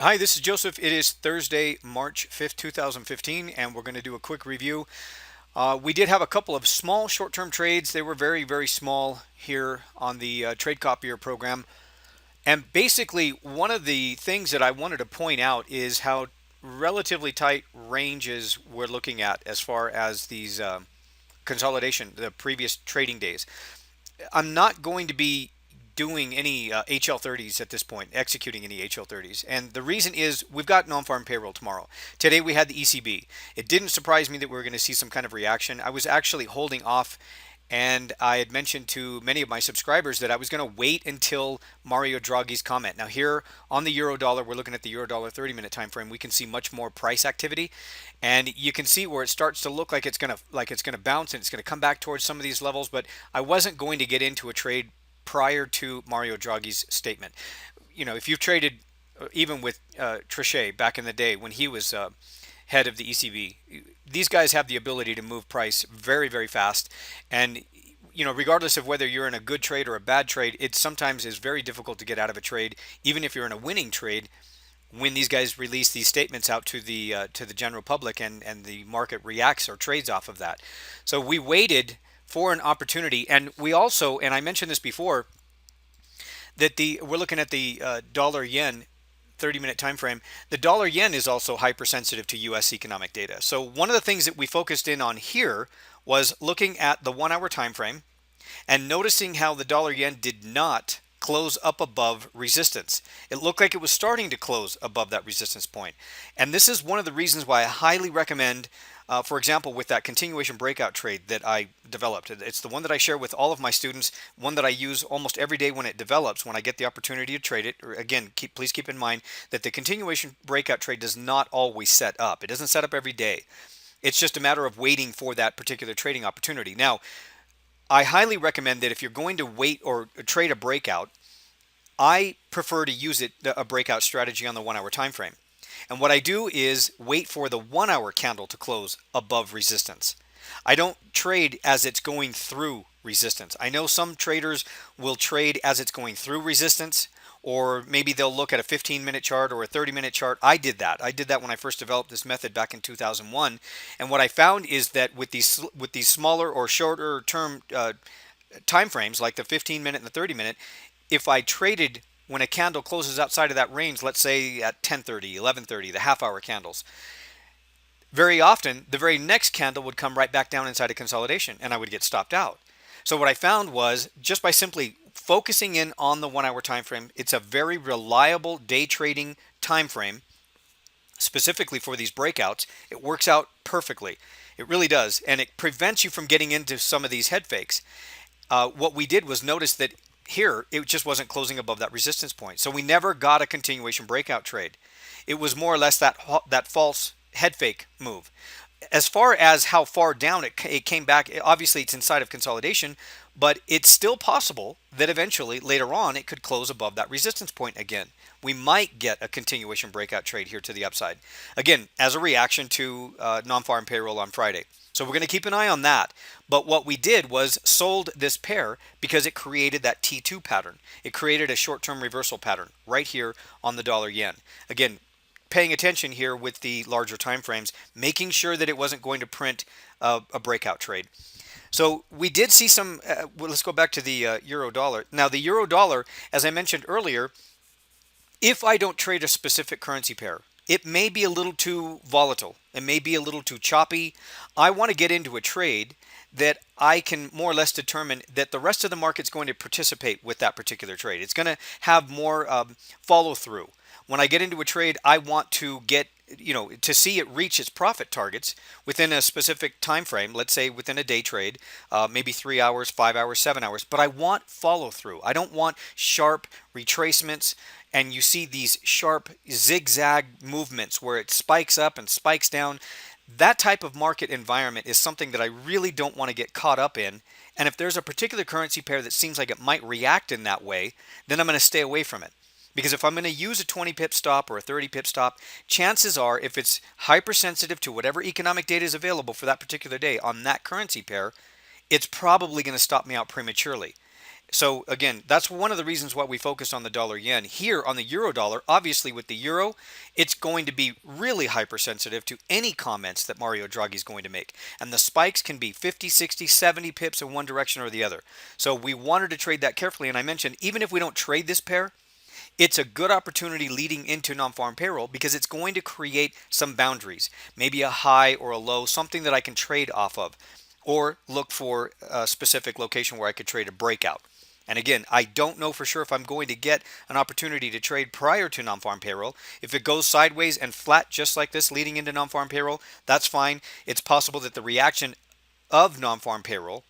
Hi, this is Joseph. It is Thursday, March 5th, 2015, and we're going to do a quick review. We did have a couple of small short-term trades. They were very, very small here on the Trade Copier program. And basically, one of the things that I wanted to point out is how relatively tight ranges we're looking at as far as these consolidation, the previous trading days. I'm not going to be doing any HL30s at this point, executing any HL30s. And the reason is we've got non-farm payroll tomorrow. Today we had the ECB. It didn't surprise me that we were going to see some kind of reaction. I was actually holding off, and I had mentioned to many of my subscribers that I was going to wait until Mario Draghi's comment. Now here on the euro dollar, we're looking at the euro dollar 30-minute time frame. We can see much more price activity, and you can see where it starts to look like it's going to bounce and it's going to come back towards some of these levels. But I wasn't going to get into a trade prior to Mario Draghi's statement. You know, if you've traded even with Trichet back in the day when he was head of the ECB. These guys have the ability to move price very, very fast. And, you know, regardless of whether you're in a good trade or a bad trade, it sometimes is very difficult to get out of a trade, even if you're in a winning trade, when these guys release these statements out to the general public and the market reacts or trades off of that. So we waited for an opportunity, and we also, and I mentioned this before, that we're looking at the dollar yen 30-minute time frame. The dollar yen is also hypersensitive to US economic data. So one of the things that we focused in on here was looking at the 1 hour time frame and noticing how the dollar yen did not close up above resistance. It looked like it was starting to close above that resistance point. And this is one of the reasons why I highly recommend, for example, with that continuation breakout trade that I developed. It's the one that I share with all of my students, one that I use almost every day when it develops, when I get the opportunity to trade it. Again, please keep in mind that the continuation breakout trade does not always set up. It doesn't set up every day. It's just a matter of waiting for that particular trading opportunity. Now, I highly recommend that if you're going to wait or trade a breakout, I prefer to use a breakout strategy on the 1 hour time frame. And what I do is wait for the 1 hour candle to close above resistance. I don't trade as it's going through resistance. I know some traders will trade as it's going through resistance, or maybe they'll look at a 15-minute chart or a 30-minute chart. I did that. I did that when I first developed this method back in 2001. And what I found is that with these smaller or shorter term time frames, like the 15-minute and the 30-minute, if I traded when a candle closes outside of that range, let's say at 10:30, 11:30, the half-hour candles, very often the very next candle would come right back down inside a consolidation, and I would get stopped out. So what I found was just by simply focusing in on the 1 hour time frame, it's a very reliable day trading time frame, specifically for these breakouts. It works out perfectly. It really does, and it prevents you from getting into some of these head fakes. What we did was notice that here it just wasn't closing above that resistance point, so we never got a continuation breakout trade. It was more or less that false head fake move. As far as how far down it came back, obviously it's inside of consolidation, but it's still possible that eventually later on it could close above that resistance point again. We might get a continuation breakout trade here to the upside, again as a reaction to non-farm payroll on Friday. So we're going to keep an eye on that. But what we did was sold this pair because it created that T2 pattern. It created a short-term reversal pattern right here on the dollar yen. Again, paying attention here with the larger time frames, making sure that it wasn't going to print a breakout trade. So we did see some, well, let's go back to the euro dollar. Now the euro dollar, as I mentioned earlier, if I don't trade a specific currency pair, it may be a little too volatile. It may be a little too choppy. I want to get into a trade that I can more or less determine that the rest of the market's going to participate with that particular trade. It's going to have more follow through. When I get into a trade, I want to get, to see it reach its profit targets within a specific time frame, let's say within a day trade, maybe 3 hours, 5 hours, 7 hours, but I want follow through. I don't want sharp retracements, and you see these sharp zigzag movements where it spikes up and spikes down. That type of market environment is something that I really don't want to get caught up in. And if there's a particular currency pair that seems like it might react in that way, then I'm going to stay away from it. Because if I'm going to use a 20 pip stop or a 30 pip stop, chances are if it's hypersensitive to whatever economic data is available for that particular day on that currency pair, it's probably going to stop me out prematurely. So again, that's one of the reasons why we focused on the dollar yen. Here on the euro dollar, obviously with the euro, it's going to be really hypersensitive to any comments that Mario Draghi is going to make. And the spikes can be 50, 60, 70 pips in one direction or the other. So we wanted to trade that carefully. And I mentioned, even if we don't trade this pair, it's a good opportunity leading into non-farm payroll because it's going to create some boundaries, maybe a high or a low, something that I can trade off of, or look for a specific location where I could trade a breakout. And again, I don't know for sure if I'm going to get an opportunity to trade prior to non-farm payroll. If it goes sideways and flat just like this leading into non-farm payroll, that's fine. It's possible that the reaction of non-farm payroll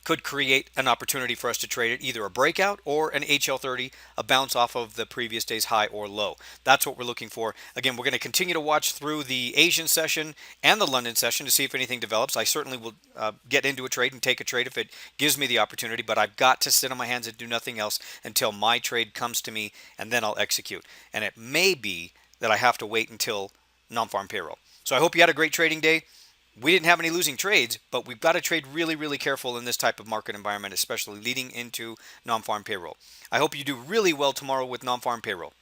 could create an opportunity for us to trade it, either a breakout or an HL30, a bounce off of the previous day's high or low. That's what we're looking for. Again, we're going to continue to watch through the Asian session and the London session to see if anything develops. I certainly will get into a trade and take a trade if it gives me the opportunity, but I've got to sit on my hands and do nothing else until my trade comes to me, and then I'll execute. And it may be that I have to wait until non-farm payroll. So I hope you had a great trading day. We didn't have any losing trades, but we've got to trade really, really careful in this type of market environment, especially leading into non-farm payroll. I hope you do really well tomorrow with non-farm payroll.